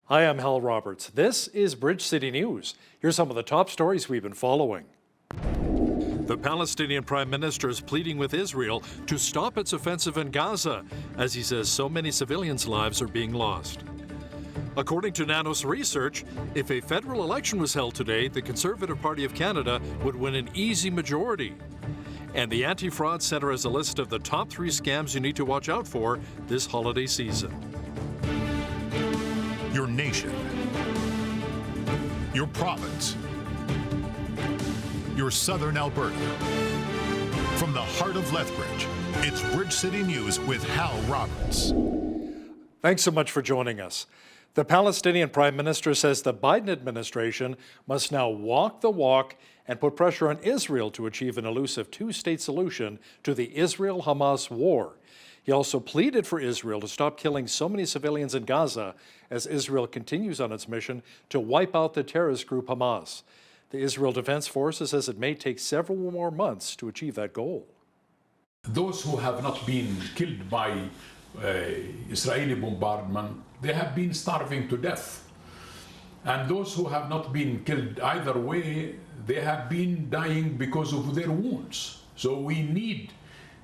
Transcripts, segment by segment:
Hi, I'm Hal Roberts. This is Bridge City News. Here's some of the top stories we've been following. The Palestinian Prime Minister is pleading with Israel to stop its offensive in Gaza, as he says so many civilians' lives are being lost. According to Nanos research, if a federal election was held today, the Conservative Party of Canada would win an easy majority. And the Anti-Fraud Centre has a list of the top 3 scams you need to watch out for this holiday season. Your nation, your province, your southern Alberta. From the heart of Lethbridge, it's Bridge City News with Hal Roberts. Thanks so much for joining us. The Palestinian Prime Minister says the Biden administration must now walk the walk and put pressure on Israel to achieve an elusive 2-state solution to the Israel-Hamas war. He also pleaded for Israel to stop killing so many civilians in Gaza as Israel continues on its mission to wipe out the terrorist group Hamas. The Israel Defense Forces says it may take several more months to achieve that goal. Those who have not been killed by Israeli bombardment, they have been starving to death. And those who have not been killed either way, they have been dying because of their wounds. So we need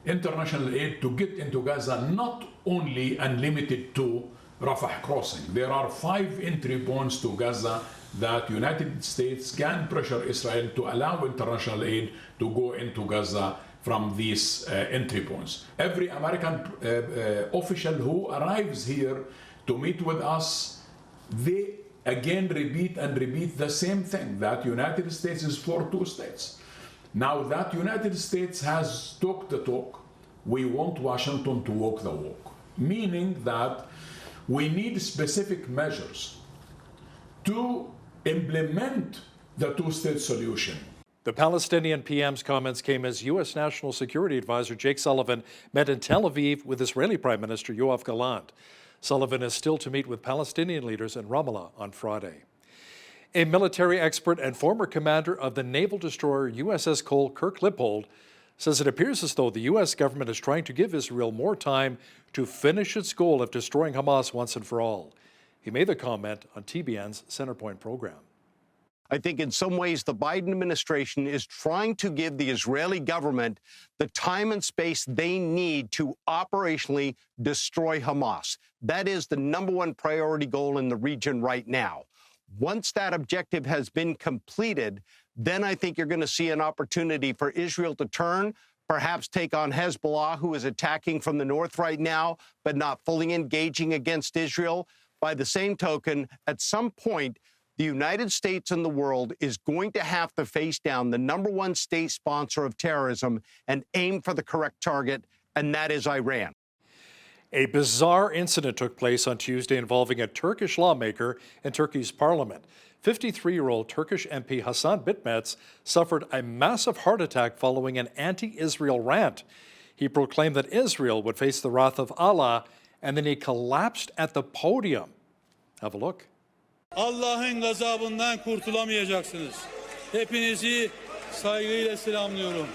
international aid to get into Gaza, not only and limited to Rafah crossing. There are 5 entry points to Gaza that United States can pressure Israel to allow international aid to go into Gaza from these entry points. Every American official who arrives here to meet with us, they again repeat the same thing, that United States is for 2 states. Now that United States has talked the talk, we want Washington to walk the walk, meaning that we need specific measures to implement the 2-state solution. The Palestinian PM's comments came as U.S. National Security Advisor Jake Sullivan met in Tel Aviv with Israeli Prime Minister Yoav Gallant. Sullivan is still to meet with Palestinian leaders in Ramallah on Friday. A military expert and former commander of the naval destroyer USS Cole, Kirk Lippold, says it appears as though the U.S. government is trying to give Israel more time to finish its goal of destroying Hamas once and for all. He made the comment on TBN's Centerpoint program. I think in some ways the Biden administration is trying to give the Israeli government the time and space they need to operationally destroy Hamas. That is the #1 priority goal in the region right now. Once that objective has been completed, then I think you're going to see an opportunity for Israel to turn, perhaps take on Hezbollah, who is attacking from the north right now, but not fully engaging against Israel. By the same token, at some point, the United States and the world is going to have to face down the #1 state sponsor of terrorism and aim for the correct target, and that is Iran. A bizarre incident took place on Tuesday involving a Turkish lawmaker in Turkey's parliament. 53-year-old Turkish MP Hasan Bitmez suffered a massive heart attack following an anti-Israel rant. He proclaimed that Israel would face the wrath of Allah, and then he collapsed at the podium. Have a look. Allah'ın gazabından kurtulamayacaksınız. Hepinizi saygıyla selamlıyorum.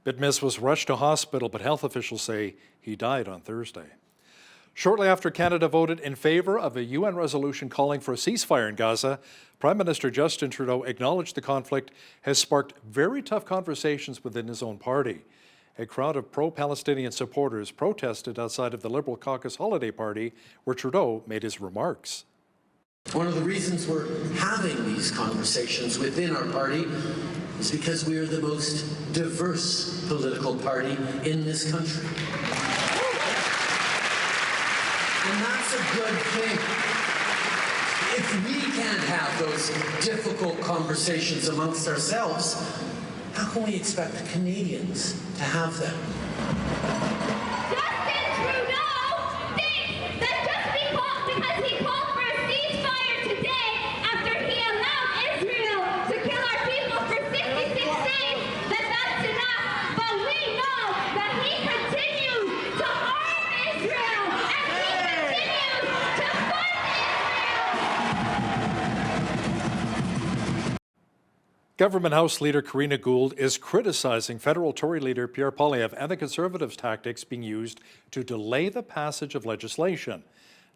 Bitmez was rushed to hospital, but health officials say he died on Thursday. Shortly after Canada voted in favor of a UN resolution calling for a ceasefire in Gaza, Prime Minister Justin Trudeau acknowledged the conflict has sparked very tough conversations within his own party. A crowd of pro-Palestinian supporters protested outside of the Liberal Caucus holiday party where Trudeau made his remarks. One of the reasons we're having these conversations within our party is because we are the most diverse political party in this country. And that's a good thing. If we can't have those difficult conversations amongst ourselves, how can we expect the Canadians to have them? Justin Trudeau thinks that just because he called for a ceasefire today after he allowed Israel to kill our people for 66 days, that's enough. But we know that he continues to arm Israel and he continues to fund Israel. Government House Leader Karina Gould is criticizing federal Tory leader Pierre Poilievre and the Conservatives' tactics being used to delay the passage of legislation.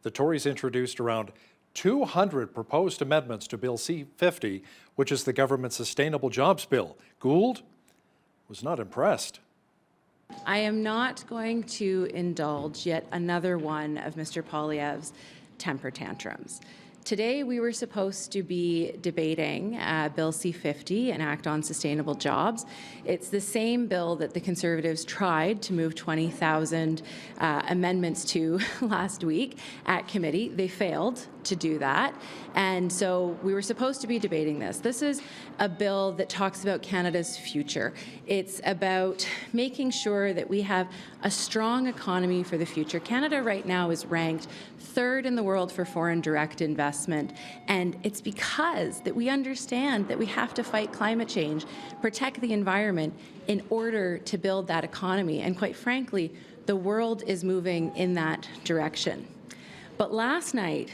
The Tories introduced around 200 proposed amendments to Bill C-50, which is the government's sustainable jobs bill. Gould was not impressed. I am not going to indulge yet another one of Mr. Poilievre's temper tantrums. Today, we were supposed to be debating Bill C-50, an act on sustainable jobs. It's the same bill that the Conservatives tried to move 20,000 amendments to last week at committee. They failed to do that. And so we were supposed to be debating this. This is a bill that talks about Canada's future. It's about making sure that we have a strong economy for the future. Canada right now is ranked third in the world for foreign direct investment, and it's because that we understand that we have to fight climate change, protect the environment in order to build that economy, and quite frankly, the world is moving in that direction. But last night,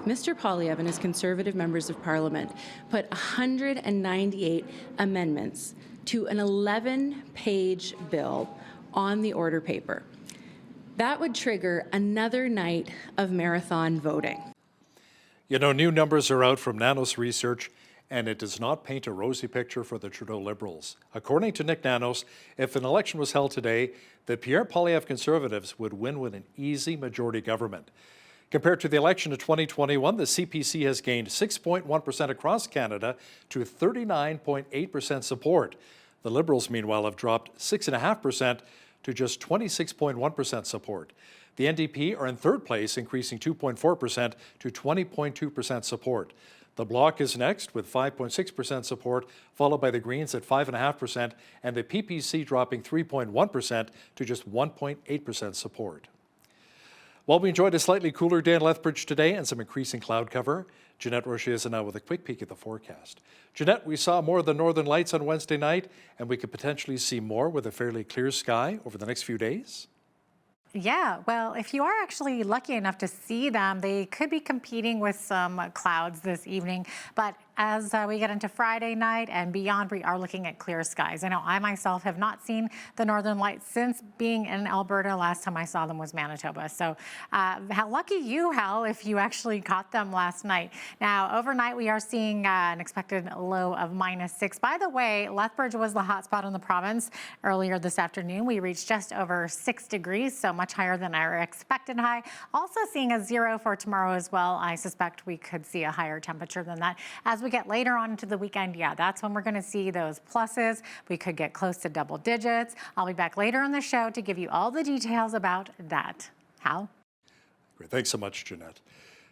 Mr. Poilievre and his Conservative members of Parliament put 198 amendments to an 11-page bill on the order paper. That would trigger another night of marathon voting. You know, new numbers are out from Nanos Research, and it does not paint a rosy picture for the Trudeau Liberals. According to Nick Nanos, if an election was held today, the Pierre Poilievre Conservatives would win with an easy majority government. Compared to the election of 2021, the CPC has gained 6.1% across Canada to 39.8% support. The Liberals, meanwhile, have dropped 6.5% to just 26.1% support. The NDP are in third place, increasing 2.4% to 20.2% support. The Bloc is next with 5.6% support, followed by the Greens at 5.5%, and the PPC dropping 3.1% to just 1.8% support. Well, we enjoyed a slightly cooler day in Lethbridge today and some increasing cloud cover. Jeanette Rocher is now with a quick peek at the forecast. Jeanette, we saw more of the northern lights on Wednesday night, and we could potentially see more with a fairly clear sky over the next few days. Yeah, well, if you are actually lucky enough to see them, they could be competing with some clouds this evening. But as we get into Friday night and beyond, we are looking at clear skies. I know I myself have not seen the northern lights since being in Alberta. Last time I saw them was Manitoba. So how lucky you, Hal, if you actually caught them last night. Now, overnight, we are seeing an expected low of -6. By the way, Lethbridge was the hotspot in the province earlier this afternoon. We reached just over 6 degrees, so much higher than our expected high. Also seeing a 0 for tomorrow as well. I suspect we could see a higher temperature than that. As we get later on into the weekend, yeah, that's when we're going to see those pluses. We could get close to double digits. I'll be back later on the show to give you all the details about that. Hal? Great. Thanks so much, Jeanette.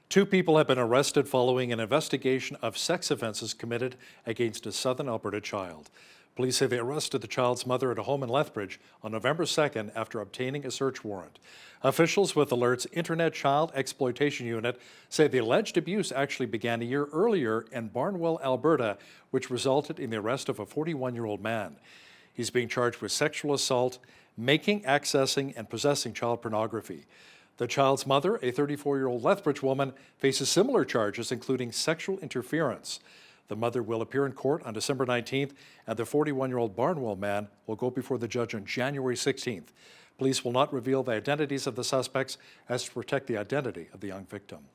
2 people have been arrested following an investigation of sex offenses committed against a southern Alberta child. Police say they arrested the child's mother at a home in Lethbridge on November 2nd after obtaining a search warrant. Officials with Alert's Internet Child Exploitation Unit say the alleged abuse actually began a year earlier in Barnwell, Alberta, which resulted in the arrest of a 41-year-old man. He's being charged with sexual assault, making, accessing, and possessing child pornography. The child's mother, a 34-year-old Lethbridge woman, faces similar charges, including sexual interference. The mother will appear in court on December 19th, and the 41-year-old Barnwell man will go before the judge on January 16th. Police will not reveal the identities of the suspects as to protect the identity of the young victim.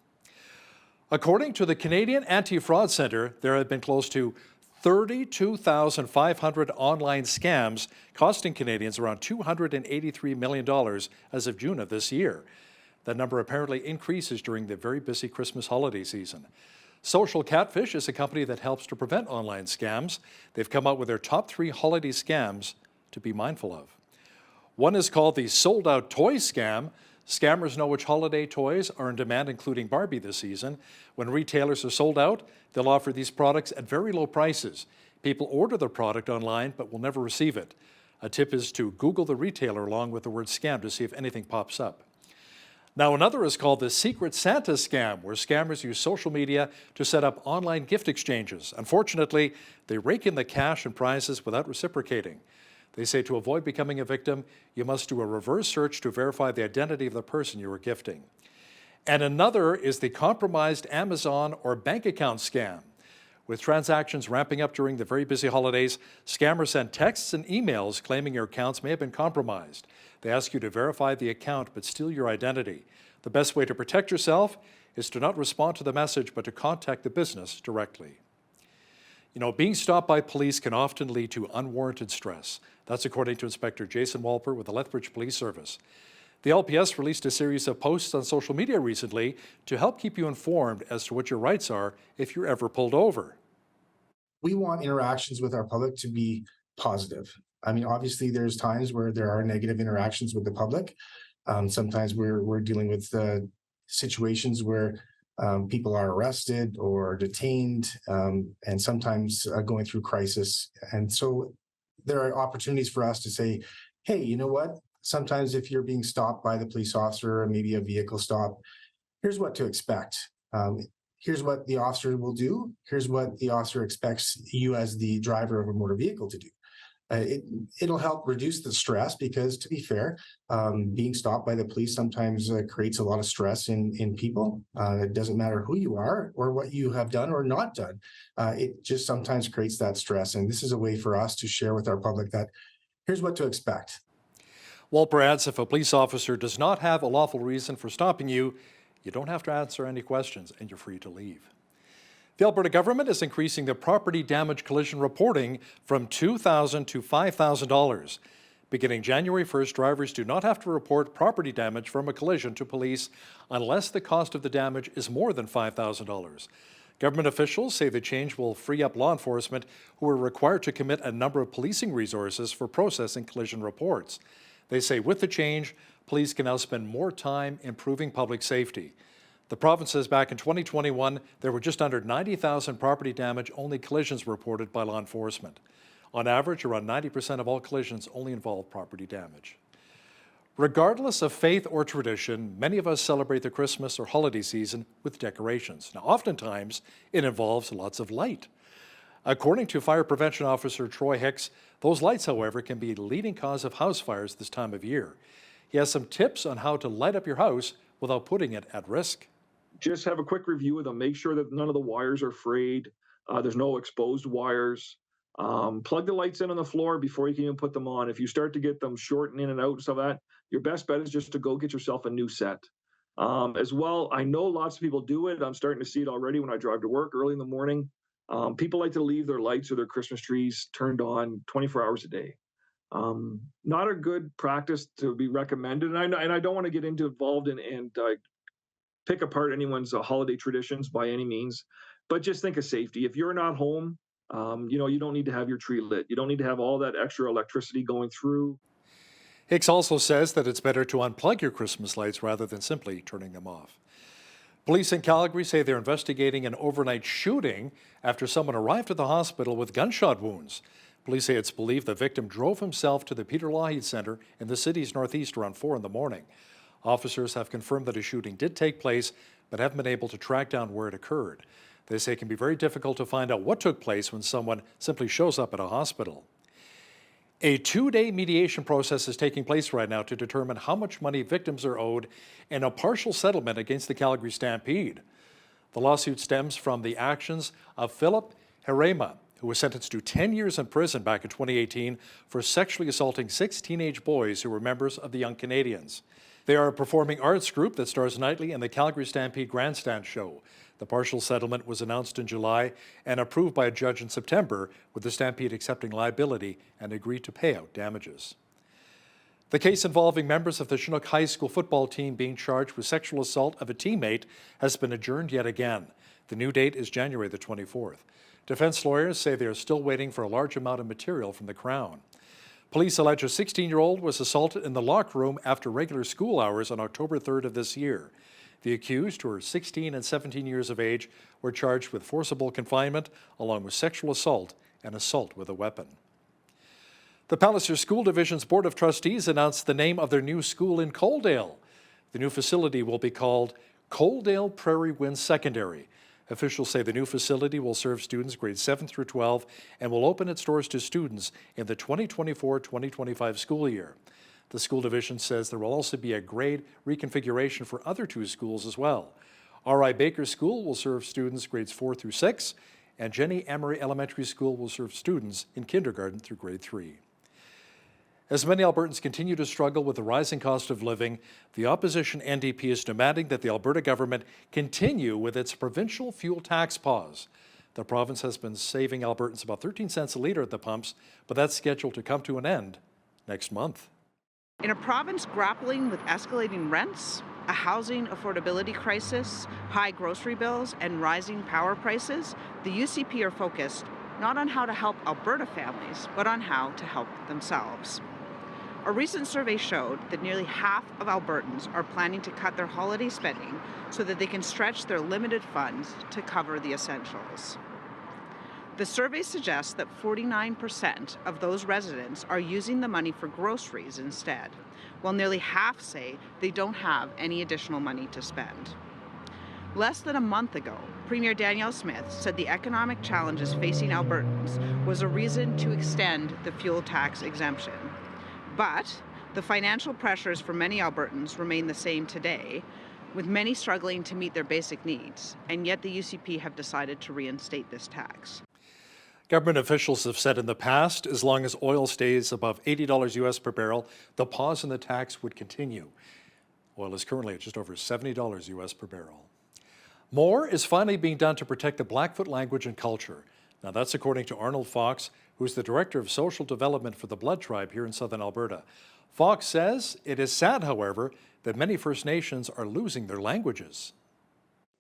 According to the Canadian Anti-Fraud Centre, there have been close to 32,500 online scams costing Canadians around $283 million as of June of this year. That number apparently increases during the very busy Christmas holiday season. Social Catfish is a company that helps to prevent online scams. They've come out with their top 3 holiday scams to be mindful of. One is called the sold-out toy scam. Scammers know which holiday toys are in demand, including Barbie this season. When retailers are sold out, they'll offer these products at very low prices. People order the product online but will never receive it. A tip is to Google the retailer along with the word scam to see if anything pops up. Now, another is called the Secret Santa scam, where scammers use social media to set up online gift exchanges. Unfortunately, they rake in the cash and prizes without reciprocating. They say to avoid becoming a victim, you must do a reverse search to verify the identity of the person you are gifting. And another is the compromised Amazon or bank account scam, With transactions ramping up during the very busy holidays, scammers send texts and emails claiming your accounts may have been compromised. They ask you to verify the account but steal your identity. The best way to protect yourself is to not respond to the message but to contact the business directly. You know, being stopped by police can often lead to unwarranted stress. That's according to Inspector Jason Walper with the Lethbridge Police Service. The LPS released a series of posts on social media recently to help keep you informed as to what your rights are if you're ever pulled over. We want interactions with our public to be positive. I mean, obviously, there's times where there are negative interactions with the public. Sometimes we're dealing with situations where people are arrested or detained, and sometimes going through crisis. And so there are opportunities for us to say, hey, you know what? Sometimes if you're being stopped by the police officer or maybe a vehicle stop, here's what to expect. Here's what the officer will do. Here's what the officer expects you as the driver of a motor vehicle to do. It'll help reduce the stress because, to be fair, being stopped by the police sometimes creates a lot of stress in people. It doesn't matter who you are or what you have done or not done. It just sometimes creates that stress. And this is a way for us to share with our public that here's what to expect. Walper adds, if a police officer does not have a lawful reason for stopping you, you don't have to answer any questions and you're free to leave. The Alberta government is increasing the property damage collision reporting from $2,000 to $5,000. Beginning January 1st, drivers do not have to report property damage from a collision to police unless the cost of the damage is more than $5,000. Government officials say the change will free up law enforcement who are required to commit a number of policing resources for processing collision reports. They say with the change, police can now spend more time improving public safety. The province says back in 2021, there were just under 90,000 property damage-only collisions reported by law enforcement. On average, around 90% of all collisions only involve property damage. Regardless of faith or tradition, many of us celebrate the Christmas or holiday season with decorations. Now, oftentimes, it involves lots of light. According to Fire Prevention Officer Troy Hicks, those lights, however, can be the leading cause of house fires this time of year. He has some tips on how to light up your house without putting it at risk. Just have a quick review of them. Make sure that none of the wires are frayed. There's no exposed wires. Plug the lights in on the floor before you can even put them on. If you start to get them shorting in and out and stuff like that, your best bet is just to go get yourself a new set. As well, I know lots of people do it. I'm starting to see it already when I drive to work early in the morning. People like to leave their lights or their Christmas trees turned on 24 hours a day. Not a good practice to be recommended. And I don't want to get involved and pick apart anyone's holiday traditions by any means, but just think of safety. If you're not home, you don't need to have your tree lit. You don't need to have all that extra electricity going through. Hicks also says that it's better to unplug your Christmas lights rather than simply turning them off. Police in Calgary say they're investigating an overnight shooting after someone arrived at the hospital with gunshot wounds. Police say it's believed the victim drove himself to the Peter Lougheed Centre in the city's northeast around 4 in the morning. Officers have confirmed that a shooting did take place, but haven't been able to track down where it occurred. They say it can be very difficult to find out what took place when someone simply shows up at a hospital. A 2-day mediation process is taking place right now to determine how much money victims are owed in a partial settlement against the Calgary Stampede. The lawsuit stems from the actions of Philip Herema, who was sentenced to 10 years in prison back in 2018 for sexually assaulting 6 teenage boys who were members of the Young Canadians. They are a performing arts group that stars nightly in the Calgary Stampede Grandstand show. The partial settlement was announced in July and approved by a judge in September, with the Stampede accepting liability and agreed to pay out damages. The case involving members of the Chinook High School football team being charged with sexual assault of a teammate has been adjourned yet again. The new date is January the 24th. Defense lawyers say they are still waiting for a large amount of material from the Crown. Police allege a 16-year-old was assaulted in the locker room after regular school hours on October 3rd of this year. The accused, who are 16 and 17 years of age, were charged with forcible confinement along with sexual assault and assault with a weapon. The Palliser School Division's Board of Trustees announced the name of their new school in Coaldale. The new facility will be called Coaldale Prairie Wind Secondary. Officials say the new facility will serve students grades 7 through 12 and will open its doors to students in the 2024-2025 school year. The school division says there will also be a grade reconfiguration for other 2 schools as well. R.I. Baker School will serve students grades 4 through 6, and Jenny Emery Elementary School will serve students in kindergarten through grade 3. As many Albertans continue to struggle with the rising cost of living, the opposition NDP is demanding that the Alberta government continue with its provincial fuel tax pause. The province has been saving Albertans about 13 cents a litre at the pumps, but that's scheduled to come to an end next month. In a province grappling with escalating rents, a housing affordability crisis, high grocery bills, and rising power prices, the UCP are focused not on how to help Alberta families, but on how to help themselves. A recent survey showed that nearly half of Albertans are planning to cut their holiday spending so that they can stretch their limited funds to cover the essentials. The survey suggests that 49% of those residents are using the money for groceries instead, while nearly half say they don't have any additional money to spend. Less than a month ago, Premier Danielle Smith said the economic challenges facing Albertans was a reason to extend the fuel tax exemption. But the financial pressures for many Albertans remain the same today, with many struggling to meet their basic needs, and yet the UCP have decided to reinstate this tax. Government officials have said in the past, as long as oil stays above $80 US per barrel, the pause in the tax would continue. Oil is currently at just over $70 US per barrel. More is finally being done to protect the Blackfoot language and culture. Now that's according to Arnold Fox, who's the Director of Social Development for the Blood Tribe here in southern Alberta. Fox says it is sad, however, that many First Nations are losing their languages.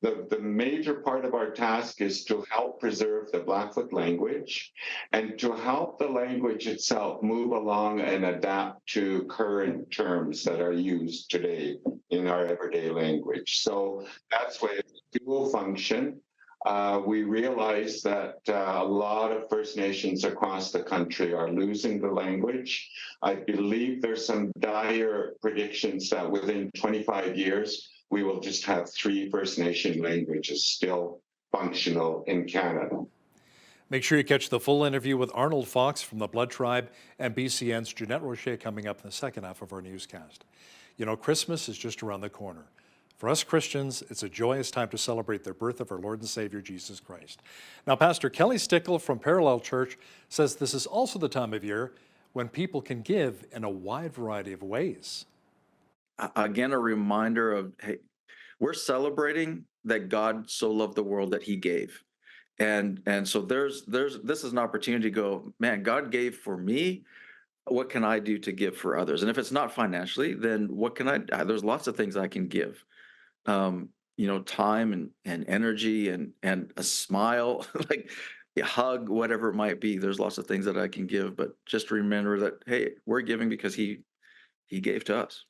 The major part of our task is to help preserve the Blackfoot language and to help the language itself move along and adapt to current terms that are used today in our everyday language. So that's why it's a dual function. We realize that a lot of First Nations across the country are losing the language. I believe there's some dire predictions that within 25 years, we will just have 3 First Nation languages still functional in Canada. Make sure you catch the full interview with Arnold Fox from the Blood Tribe and BCN's Jeanette Rocher coming up in the second half of our newscast. You know, Christmas is just around the corner. For us Christians, it's a joyous time to celebrate the birth of our Lord and Savior, Jesus Christ. Now, Pastor Kelly Stickle from Parallel Church says this is also the time of year when people can give in a wide variety of ways. Again, a reminder of, hey, we're celebrating that God so loved the world that he gave. And so this is an opportunity to go, man, God gave for me. What can I do to give for others? And if it's not financially, then what can I, there's lots of things I can give. Time and energy and a smile, like a hug, whatever it might be. There's lots of things that I can give, but just remember that, hey, we're giving because he gave to us.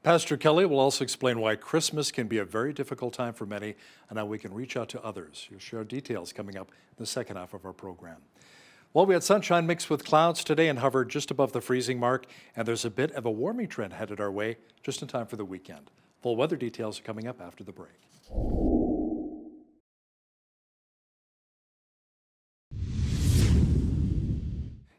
Pastor Kelly will also explain why Christmas can be a very difficult time for many and how we can reach out to others. You'll share details coming up in the second half of our program. Well, we had sunshine mixed with clouds today and hovered just above the freezing mark, and there's a bit of a warming trend headed our way just in time for the weekend. Full weather details are coming up after the break.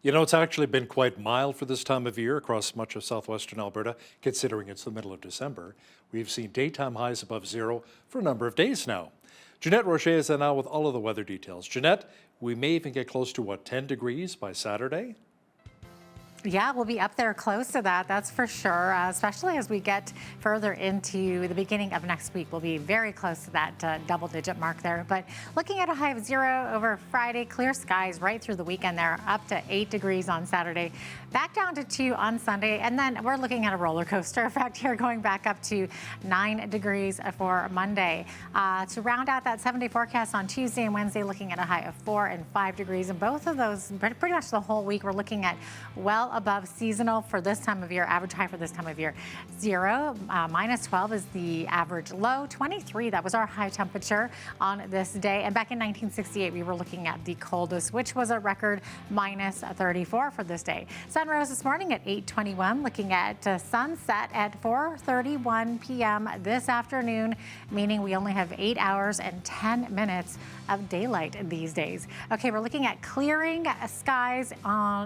You know, it's actually been quite mild for this time of year across much of southwestern Alberta, considering it's the middle of December. We've seen daytime highs above 0 for a number of days now. Jeanette Rocher is now with all of the weather details. Jeanette, we may even get close to, 10 degrees by Saturday? Yeah, we'll be up there close to that, that's for sure, especially as we get further into the beginning of next week. We'll be very close to that double-digit mark there. But looking at a high of 0 over Friday, clear skies right through the weekend there, up to 8 degrees on Saturday, back down to 2 on Sunday, and then we're looking at a roller coaster effect here, going back up to 9 degrees for Monday. To round out that 7-day forecast on Tuesday and Wednesday, looking at a high of 4 and 5 degrees, and both of those, pretty much the whole week, we're looking at well above seasonal for this time of year. Average high for this time of year, 0. Minus 12 is the average low. 23, that was our high temperature on this day. And back in 1968, we were looking at the coldest, which was a record minus 34 for this day. Sun rose this morning at 8:21, looking at sunset at 4:31 p.m. this afternoon, meaning we only have 8 hours and 10 minutes of daylight these days. Okay, we're looking at clearing skies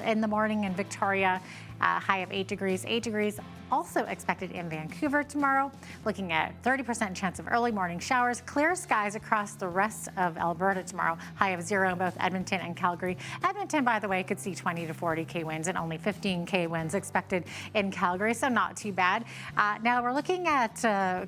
in the morning in Victoria, high of 8 degrees. 8 degrees also expected in Vancouver tomorrow. Looking at 30% chance of early morning showers. Clear skies across the rest of Alberta tomorrow. High of 0 in both Edmonton and Calgary. Edmonton, by the way, could see 20 to 40k winds and only 15k winds expected in Calgary, so not too bad. Now we're looking at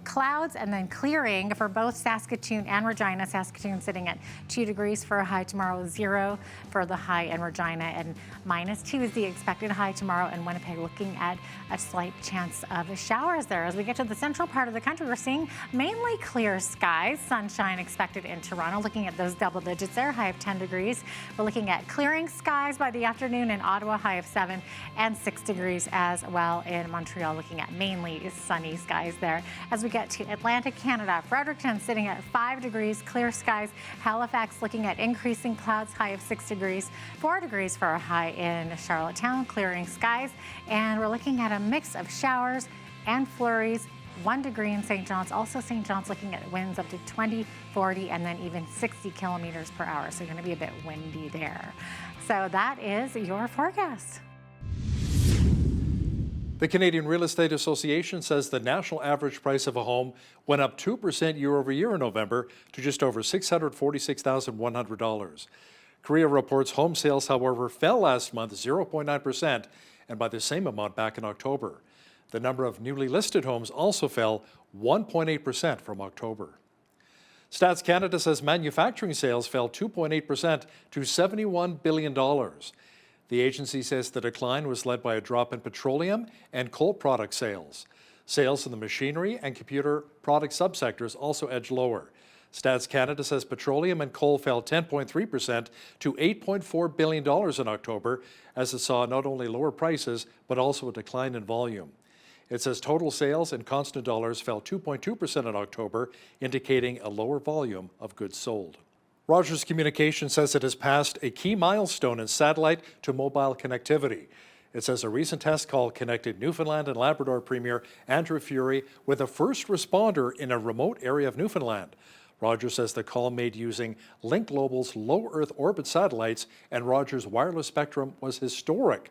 clouds and then clearing for both Saskatoon and Regina. Saskatoon sitting at 2 degrees for a high tomorrow, 0 for the high in Regina, and -2 is the expected high tomorrow in Winnipeg. Looking at a slight chance of showers there. As we get to the central part of the country, we're seeing mainly clear skies. Sunshine expected in Toronto. Looking at those double digits there, high of 10 degrees. We're looking at clearing skies by the afternoon in Ottawa, high of 7 and 6 degrees as well in Montreal. Looking at mainly sunny skies there. As we get to Atlantic Canada, Fredericton sitting at 5 degrees, clear skies. Halifax looking at increasing clouds, high of 6 degrees. 4 degrees for a high in Charlottetown, clearing skies. And we're looking at a mix of showers and flurries. 1 degree in St. John's. Also St. John's looking at winds up to 20, 40, and then even 60 kilometers per hour. So going to be a bit windy there. So that is your forecast. The Canadian Real Estate Association says the national average price of a home went up 2% year over year in November to just over $646,100. Korea reports home sales, however, fell last month 0.9% and by the same amount back in October. The number of newly listed homes also fell 1.8% from October. Stats Canada says manufacturing sales fell 2.8% to $71 billion. The agency says the decline was led by a drop in petroleum and coal product sales. Sales in the machinery and computer product subsectors also edged lower. Stats Canada says petroleum and coal fell 10.3% to $8.4 billion in October, as it saw not only lower prices, but also a decline in volume. It says total sales in constant dollars fell 2.2% in October, indicating a lower volume of goods sold. Rogers Communications says it has passed a key milestone in satellite to mobile connectivity. It says a recent test call connected Newfoundland and Labrador Premier Andrew Furey with a first responder in a remote area of Newfoundland. Rogers says the call made using Link Global's low Earth orbit satellites and Rogers' wireless spectrum was historic.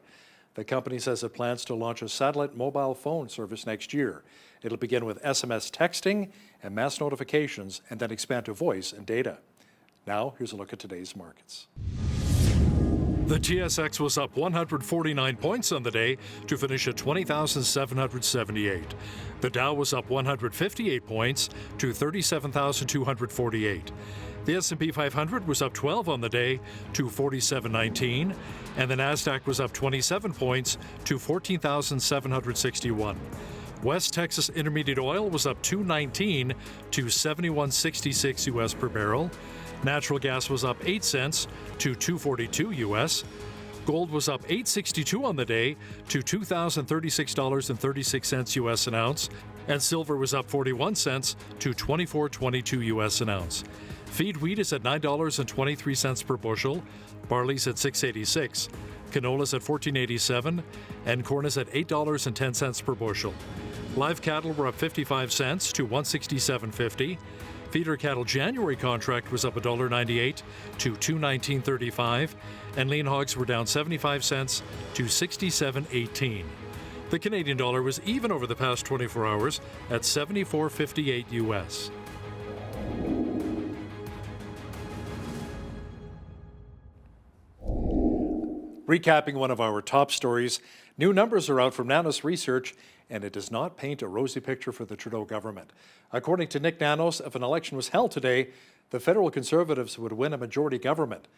The company says it plans to launch a satellite mobile phone service next year. It'll begin with SMS texting and mass notifications and then expand to voice and data. Now, here's a look at today's markets. The TSX was up 149 points on the day to finish at 20,778. The Dow was up 158 points to 37,248. The S&P 500 was up 12 on the day to 4719, and the Nasdaq was up 27 points to 14,761. West Texas Intermediate Oil was up 219 to 71.66 US per barrel. Natural gas was up 8 cents to 2.42 US. Gold was up $8.62 on the day to $2,036.36 US an ounce, and silver was up 41 cents to 24.22 US an ounce. Feed wheat is at $9.23 per bushel, barley's at $6.86, canola's at $14.87, and corn is at $8.10 per bushel. Live cattle were up 55 cents to $167.50. Feeder cattle January contract was up $1.98 to $219.35, and lean hogs were down 75 cents to $67.18. The Canadian dollar was even over the past 24 hours at 74.58 US. Recapping one of our top stories, new numbers are out from Nanos Research, and it does not paint a rosy picture for the Trudeau government. According to Nick Nanos, if an election was held today, the federal Conservatives would win a majority government.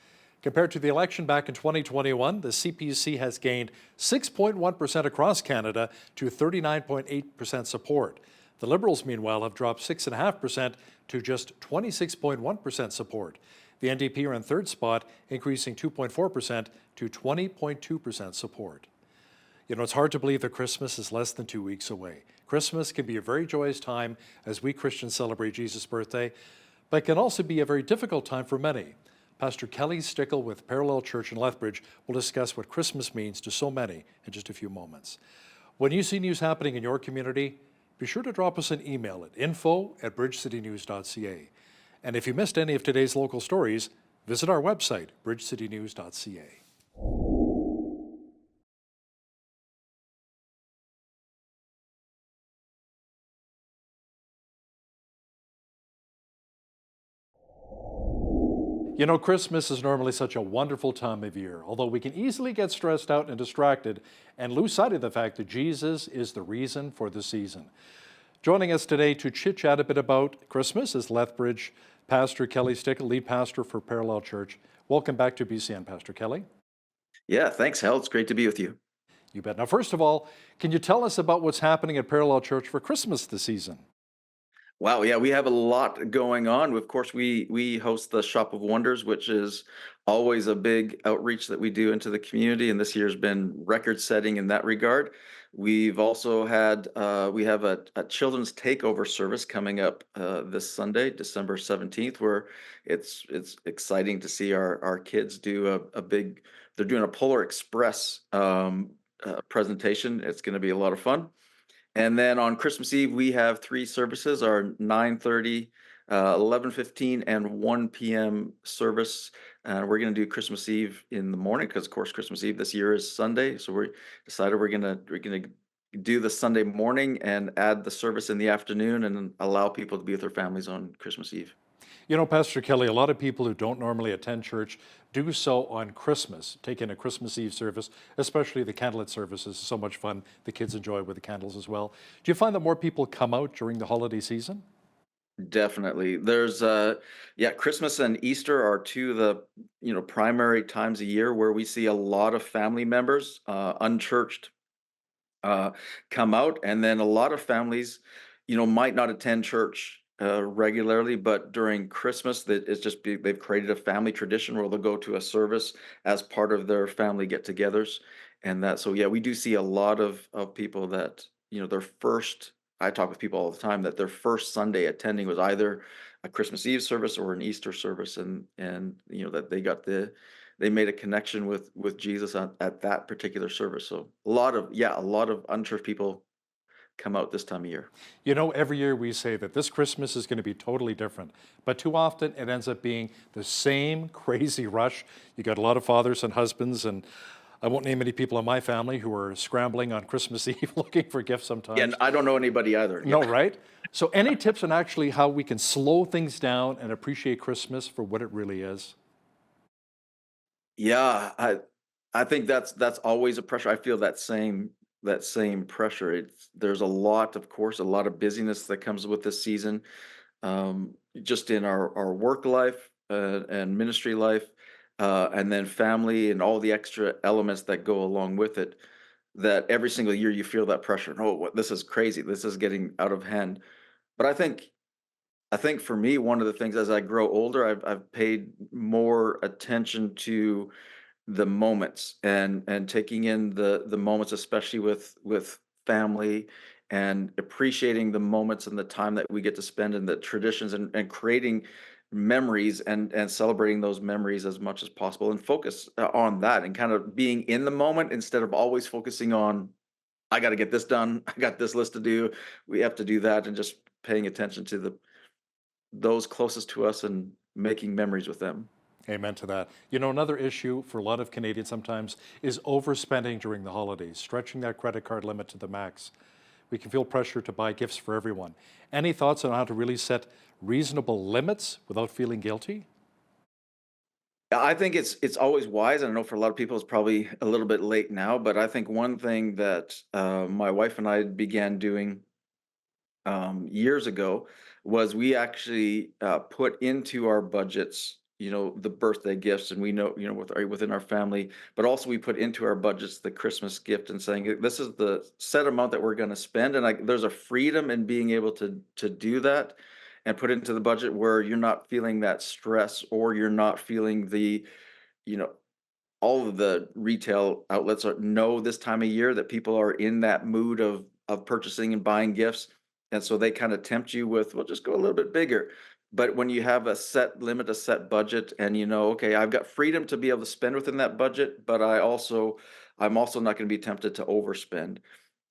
Compared to the election back in 2021, the CPC has gained 6.1% across Canada to 39.8% support. The Liberals, meanwhile, have dropped 6.5% to just 26.1% support. The NDP are in third spot, increasing 2.4% to 20.2% support. You know, it's hard to believe that Christmas is less than 2 weeks away. Christmas can be a very joyous time as we Christians celebrate Jesus' birthday, but it can also be a very difficult time for many. Pastor Kelly Stickle with Parallel Church in Lethbridge will discuss what Christmas means to so many in just a few moments. When you see news happening in your community, be sure to drop us an email at info@bridgecitynews.ca. And if you missed any of today's local stories, visit our website, bridgecitynews.ca. You know, Christmas is normally such a wonderful time of year, although we can easily get stressed out and distracted and lose sight of the fact that Jesus is the reason for the season. Joining us today to chit-chat a bit about Christmas is Lethbridge Pastor Kelly Stickle, lead pastor for Parallel Church. Welcome back to BCN, Pastor Kelly. Yeah, thanks, Hal. It's great to be with you. You bet. Now, first of all, can you tell us about what's happening at Parallel Church for Christmas this season? Wow, yeah, we have a lot going on. Of course, we host the Shop of Wonders, which is always a big outreach that we do into the community, and this year's been record-setting in that regard. We've also had we have a children's takeover service coming up this Sunday, December 17th, where it's exciting to see our kids do a big. They're doing a Polar Express presentation. It's going to be a lot of fun. And then on Christmas Eve, we have three services, our 9:30, 11:15, and 1 p.m. service. We're going to do Christmas Eve in the morning because, of course, Christmas Eve this year is Sunday. So we decided we're gonna do the Sunday morning and add the service in the afternoon and allow people to be with their families on Christmas Eve. You know, Pastor Kelly, a lot of people who don't normally attend church do so on Christmas, take in a Christmas Eve service, especially the candlelit services. So much fun. The kids enjoy with the candles as well. Do you find that more people come out during the holiday season? Definitely. There's yeah, Christmas and Easter are two of the, primary times a year where we see a lot of family members, unchurched, uh, come out, and then a lot of families, might not attend church regularly, but during Christmas, that it's just they've created a family tradition where they'll go to a service as part of their family get-togethers, and that. So yeah, we do see a lot of people that their first. I talk with people all the time that their first Sunday attending was either a Christmas Eve service or an Easter service, and that they made a connection with Jesus at that particular service. So a lot of unchurched people come out this time of year. You know, every year we say that this Christmas is going to be totally different, but too often it ends up being the same crazy rush. You got a lot of fathers and husbands, and I won't name any people in my family who are scrambling on Christmas Eve looking for gifts sometimes. Yeah, and I don't know anybody either. No, right? So any tips on actually how we can slow things down and appreciate Christmas for what it really is? Yeah, I think that's always a pressure. I feel that same pressure. There's a lot, of course, a lot of busyness that comes with this season, just in our work life and ministry life, and then family and all the extra elements that go along with it. That every single year you feel that pressure. Oh, this is crazy. This is getting out of hand. But I think for me, one of the things as I grow older, I've paid more attention to the moments and taking in the moments, especially with family, and appreciating the moments and the time that we get to spend in the traditions, and creating memories and celebrating those memories as much as possible, and focus on that and kind of being in the moment instead of always focusing on I got to get this done, I got this list to do, we have to do that, and just paying attention to those closest to us and making memories with them. Amen to that. You know, another issue for a lot of Canadians sometimes is overspending during the holidays, stretching that credit card limit to the max. We can feel pressure to buy gifts for everyone. Any thoughts on how to really set reasonable limits without feeling guilty? I think it's always wise, and I know for a lot of people it's probably a little bit late now, but I think one thing that my wife and I began doing years ago was we actually put into our budgets, the birthday gifts, and we know, within our family, but also we put into our budgets the Christmas gift, and saying this is the set amount that we're going to spend, and there's a freedom in being able to do that and put into the budget where you're not feeling that stress, or you're not feeling you know, all of the retail outlets know this time of year that people are in that mood of purchasing and buying gifts, and so they kind of tempt you with, well, just go a little bit bigger. But when you have a set limit, a set budget, and okay, I've got freedom to be able to spend within that budget, but I'm also not going to be tempted to overspend.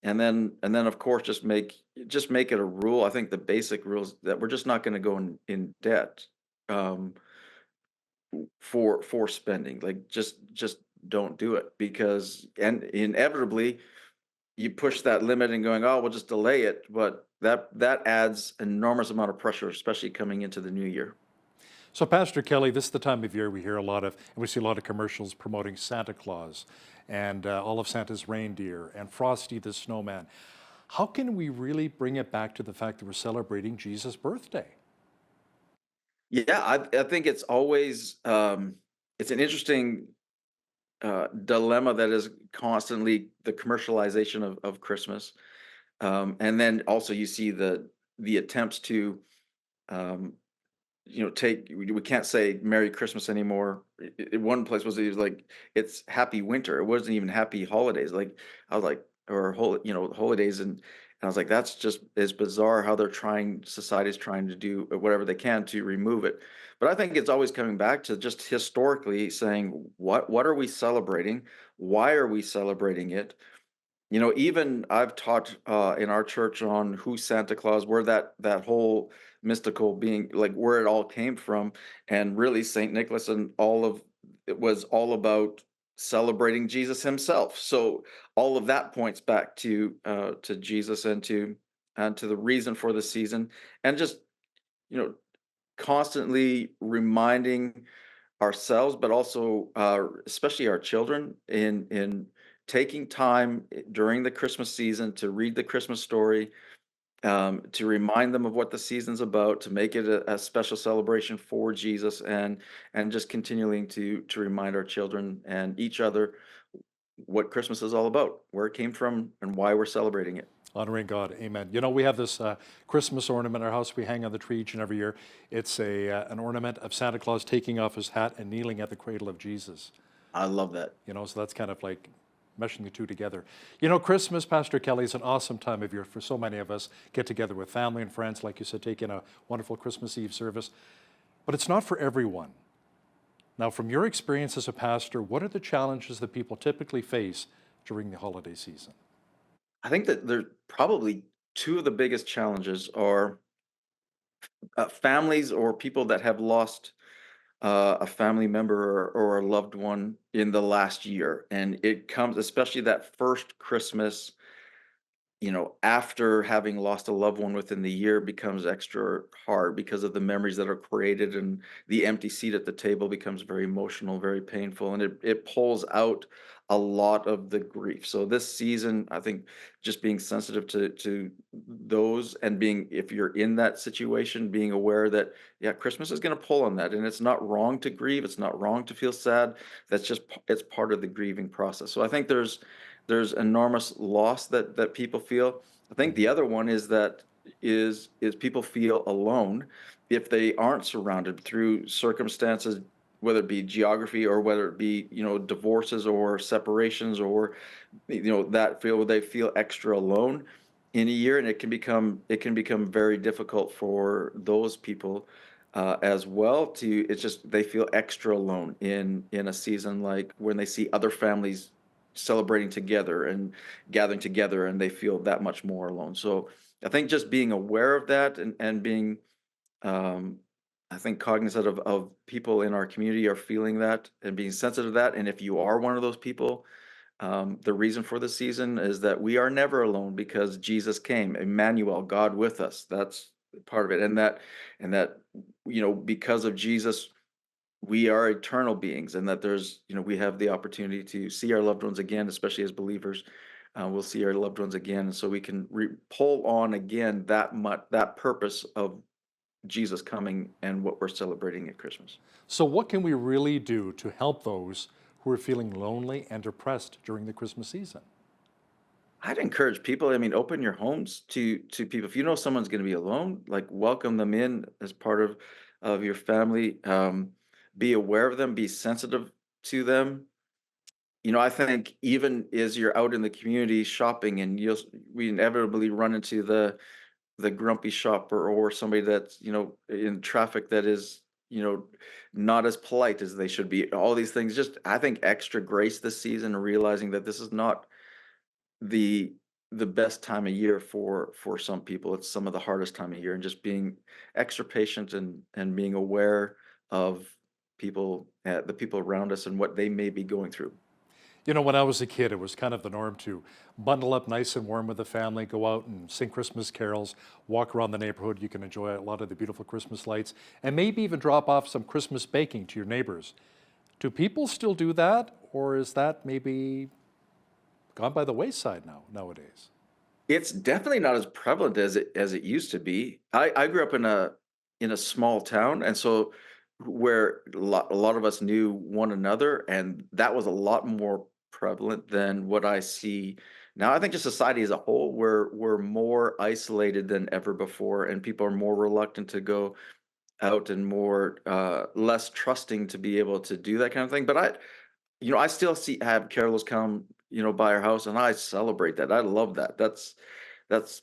And then of course just make it a rule. I think the basic rules that we're just not going to go in debt, um, for spending. Like, just don't do it, because and inevitably you push that limit and going, oh, we'll just delay it, but that adds enormous amount of pressure, especially coming into the new year. So, Pastor Kelly, this is the time of year we hear a lot of, and we see a lot of commercials promoting Santa Claus and all of Santa's reindeer and Frosty the Snowman. How can we really bring it back to the fact that we're celebrating Jesus' birthday? Yeah, I think it's always it's an interesting dilemma that is constantly the commercialization of Christmas, and then also you see the attempts to um, take we can't say Merry Christmas anymore. One place was it was like it's Happy Winter. It wasn't even Happy Holidays. Like I was like, or holidays, and I was like, that's just is bizarre how they're trying. Society's trying to do whatever they can to remove it. But I think it's always coming back to just historically saying what are we celebrating? Why are we celebrating it? Even I've taught in our church on who Santa Claus, where that whole mystical being, like where it all came from, and really Saint Nicholas and all of it was all about celebrating Jesus himself. So all of that points back to Jesus and to the reason for the season, and just you know constantly reminding ourselves, but also especially our children in taking time during the Christmas season to read the Christmas story, to remind them of what the season's about, to make it a special celebration for Jesus, and just continuing to remind our children and each other what Christmas is all about, where it came from, and why we're celebrating it. Honoring God, amen. We have this Christmas ornament in our house we hang on the tree each and every year. It's an ornament of Santa Claus taking off his hat and kneeling at the cradle of Jesus. I love that. So that's kind of like meshing the two together. Christmas, Pastor Kelly, is an awesome time of year for so many of us. Get together with family and friends, like you said, take in a wonderful Christmas Eve service. But it's not for everyone. Now, from your experience as a pastor, what are the challenges that people typically face during the holiday season? I think that there probably two of the biggest challenges are families or people that have lost a family member or a loved one in the last year. And it comes, especially that first Christmas, after having lost a loved one within the year becomes extra hard because of the memories that are created, and the empty seat at the table becomes very emotional, very painful, and it pulls out a lot of the grief. So this season, I think just being sensitive to those, and being, if you're in that situation, being aware that, yeah, Christmas is going to pull on that, and it's not wrong to grieve. It's not wrong to feel sad. That's just, it's part of the grieving process. So I think there's enormous loss that people feel. I think the other one is people feel alone if they aren't surrounded through circumstances, whether it be geography or whether it be divorces or separations, or that they feel extra alone in a year, and it can become very difficult for those people as well. It's just they feel extra alone in a season like when they see other families celebrating together and gathering together, and they feel that much more alone. So I think just being aware of that, and being um, I think cognizant of people in our community are feeling that, and being sensitive to that. And if you are one of those people, the reason for the season is that we are never alone because Jesus came, Emmanuel, God with us. That's part of it. And that because of Jesus, we are eternal beings, and that we have the opportunity to see our loved ones again, especially as believers. We'll see our loved ones again, and so we can pull on again that purpose of Jesus coming and what we're celebrating at Christmas. So what can we really do to help those who are feeling lonely and depressed during the Christmas season? I'd encourage people. I mean, open your homes to people. If you know someone's going to be alone, like, welcome them in as part of your family. Be aware of them. Be sensitive to them. I think even as you're out in the community shopping, and we inevitably run into the grumpy shopper, or somebody that's in traffic that is not as polite as they should be. All these things, just I think extra grace this season, realizing that this is not the the best time of year for some people. It's some of the hardest time of year, and just being extra patient, and being aware of the people around us and what they may be going through. You know, when I was a kid, it was kind of the norm to bundle up nice and warm with the family, go out and sing Christmas carols, walk around the neighborhood. You can enjoy a lot of the beautiful Christmas lights, and maybe even drop off some Christmas baking to your neighbors. Do people still do that, or is that maybe gone by the wayside nowadays? It's definitely not as prevalent as it used to be. I grew up in a small town, and so where a lot of us knew one another, and that was a lot more prevalent than what I see now. I think just society as a whole, we're more isolated than ever before, and people are more reluctant to go out and more less trusting to be able to do that kind of thing. But I still see have carolers come, by our house, and I celebrate that. I love that. That's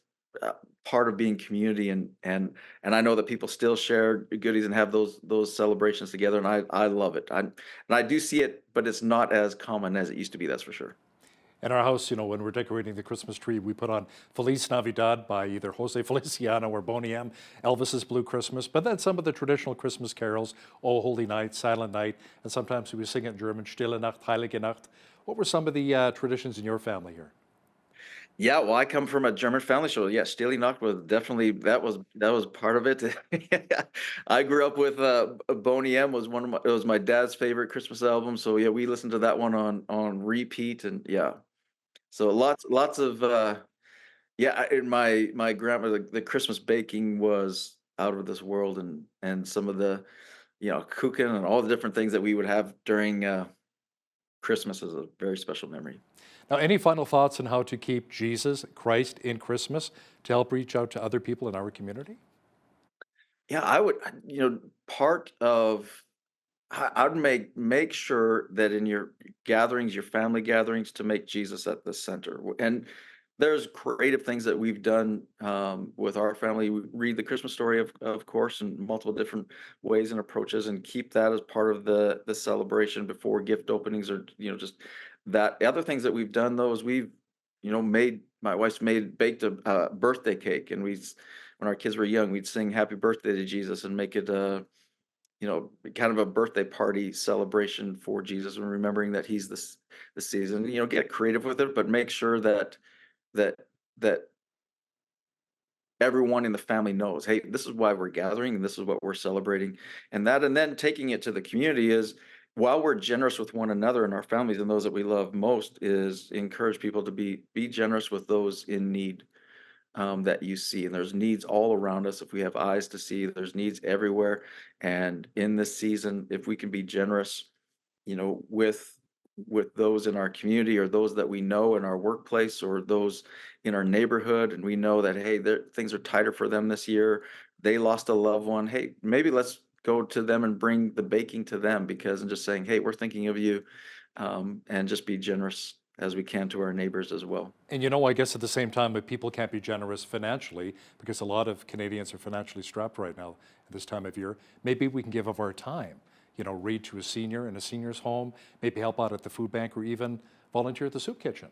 part of being community, and I know that people still share goodies and have those celebrations together, and I love it. And I do see it, but it's not as common as it used to be. That's for sure. In our house, when we're decorating the Christmas tree, we put on Feliz Navidad by either Jose Feliciano or Boney M, Elvis's Blue Christmas, but then some of the traditional Christmas carols, Oh Holy Night, Silent Night, and sometimes we sing it in German, Stille Nacht, Heilige Nacht. What were some of the traditions in your family here? Yeah, well, I come from a German family, so yeah, Stille Nacht was definitely that was part of it. I grew up with Boney M was it was my dad's favorite Christmas album, so yeah, we listened to that one on repeat, and yeah, so lots of yeah. In my grandmother, the Christmas baking was out of this world, and some of the kuchen and all the different things that we would have during Christmas is a very special memory. Now, any final thoughts on how to keep Jesus Christ in Christmas to help reach out to other people in our community? Yeah, I would, part of I would make sure that in your gatherings, your family gatherings, to make Jesus at the center. And there's creative things that we've done with our family. We read the Christmas story, of course, in multiple different ways and approaches, and keep that as part of the celebration before gift openings, or just that. Other things that we've done, though, is we've made my wife's made baked a birthday cake, and when our kids were young, we'd sing "Happy Birthday" to Jesus and make it kind of a birthday party celebration for Jesus, and remembering that he's the season. Get creative with it, but make sure that that everyone in the family knows, hey, this is why we're gathering, and this is what we're celebrating, and then taking it to the community is, while we're generous with one another and our families and those that we love most, is encourage people to be generous with those in need that you see. And there's needs all around us. If we have eyes to see, there's needs everywhere. And in this season, if we can be generous, with those in our community, or those that we know in our workplace, or those in our neighborhood, and we know that, hey, things are tighter for them this year. They lost a loved one. Hey, maybe let's go to them and bring the baking to them, and just saying, hey, we're thinking of you, and just be generous as we can to our neighbors as well. And I guess at the same time, if people can't be generous financially, because a lot of Canadians are financially strapped right now at this time of year, maybe we can give of our time. Read to a senior in a senior's home, maybe help out at the food bank, or even volunteer at the soup kitchen.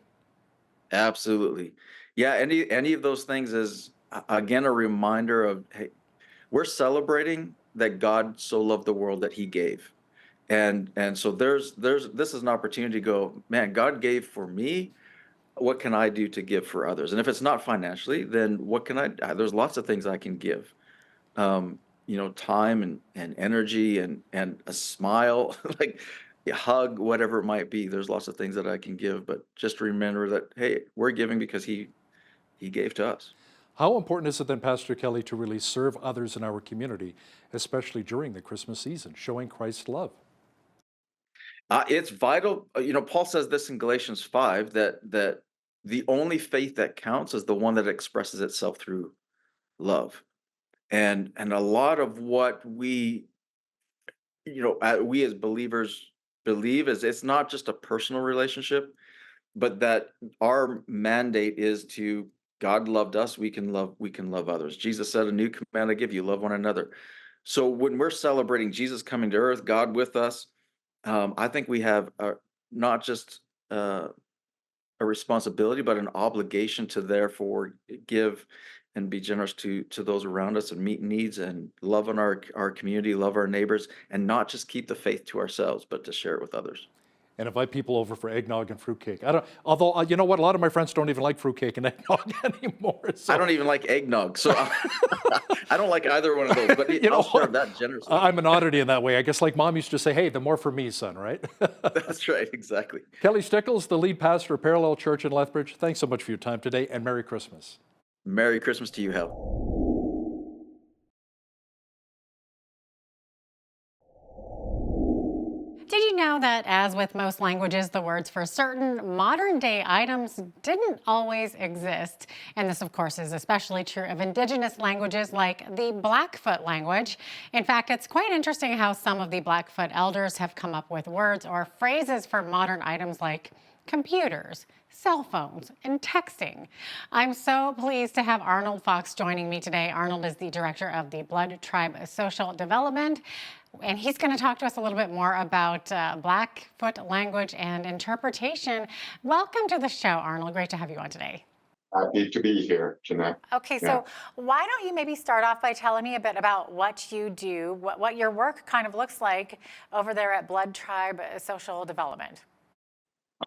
Absolutely. Yeah, any of those things is, again, a reminder of, hey, we're celebrating that God so loved the world that he gave. And so this is an opportunity to go, man, God gave for me. What can I do to give for others? And if it's not financially, then what can there's lots of things I can give. Time and energy and a smile, like a hug, whatever it might be. There's lots of things that I can give, but just remember that, hey, we're giving because he gave to us. How important is it then, Pastor Kelly, to really serve others in our community, especially during the Christmas season, showing Christ's love? It's vital. Paul says this in Galatians 5, that the only faith that counts is the one that expresses itself through love. And a lot of what we as believers believe is, it's not just a personal relationship, but that our mandate is to, God loved us, we can love others. Jesus said, a new command I give you, love one another. So when we're celebrating Jesus coming to earth, God with us, I think we have not just a responsibility, but an obligation to therefore give and be generous to those around us, and meet needs, and love on our community, love our neighbors, and not just keep the faith to ourselves, but to share it with others. and invite people over for eggnog and fruitcake. Although, you know what? A lot of my friends don't even like fruitcake and eggnog anymore. So. I don't even like eggnog, so I don't like either one of those, but I'll serve that generously. I'm an oddity in that way. I guess like Mom used to say, hey, the more for me, son, right? That's right, exactly. Kelly Stickles, the lead pastor of Parallel Church in Lethbridge, thanks so much for your time today, and Merry Christmas. Merry Christmas to you, Hal. Did you know that, as with most languages, the words for certain modern-day items didn't always exist? And this, of course, is especially true of Indigenous languages like the Blackfoot language. In fact, it's quite interesting how some of the Blackfoot elders have come up with words or phrases for modern items like computers, cell phones, and texting. I'm so pleased to have Arnold Fox joining me today. Arnold is the director of the Blood Tribe Social Development, and he's going to talk to us a little bit more about Blackfoot language and interpretation. Welcome to the show, Arnold. Great to have you on today. Happy to be here tonight. Okay, so why don't you maybe start off by telling me a bit about what you do, what your work kind of looks like over there at Blood Tribe Social Development?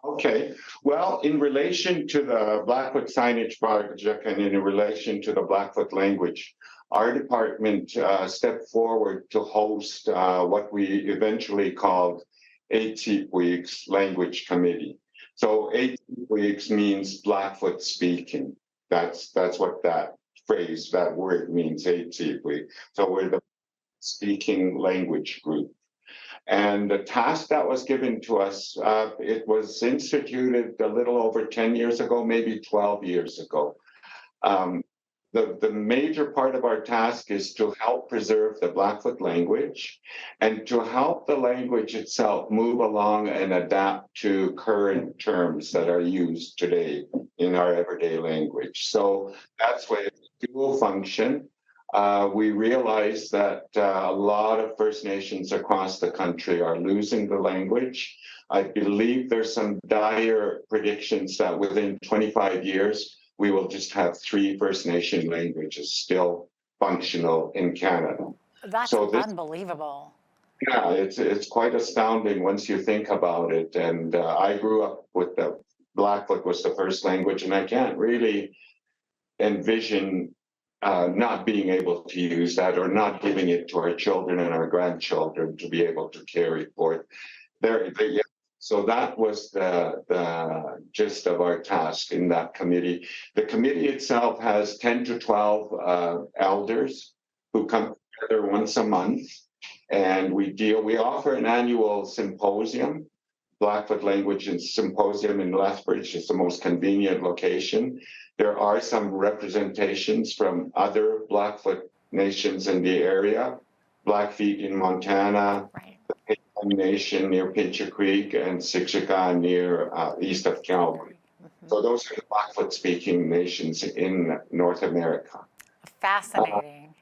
Okay. Well, in relation to the Blackfoot Signage Project and in relation to the Blackfoot language, our department stepped forward to host what we eventually called 8 Weeks Language Committee. So 8 Weeks means Blackfoot speaking. That's what that phrase, that word means, 8 Weeks. So we're the speaking language group. And the task that was given to us, it was instituted a little over 10 years ago, maybe 12 years ago. The major part of our task is to help preserve the Blackfoot language and to help the language itself move along and adapt to current terms that are used today in our everyday language. So that's why it's a dual function. We realize that a lot of First Nations across the country are losing the language. I believe there's some dire predictions that within 25 years, we will just have 3 First Nation languages still functional in Canada. That's unbelievable. Yeah, it's quite astounding once you think about it. And I grew up with the Blackfoot was the first language, and I can't really envision not being able to use that or not giving it to our children and our grandchildren to be able to carry forth. So that was the gist of our task in that committee. The committee itself has 10 to 12 elders who come together once a month, and we offer an annual symposium. Blackfoot Language and Symposium in Lethbridge is the most convenient location. There are some representations from other Blackfoot nations in the area, Blackfeet in Montana, the Pinchot Nation near Pincher Creek, and Siksika near east of Calgary. So those are the Blackfoot-speaking nations in North America. Fascinating,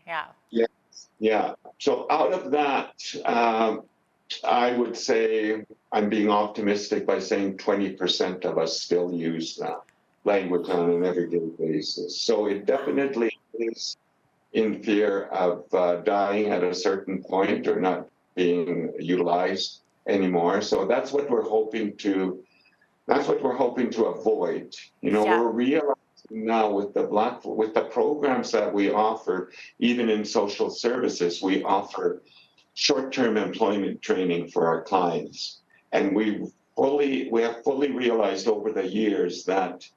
Yeah. So out of that, I would say I'm being optimistic by saying 20% of us still use that language on an everyday basis. So it definitely is in fear of dying at a certain point or not being utilized anymore. So that's what we're hoping to. That's what we're hoping to avoid. We're realizing now with the programs that we offer, even in social services, we offer short-term employment training for our clients. And we have fully realized over the years that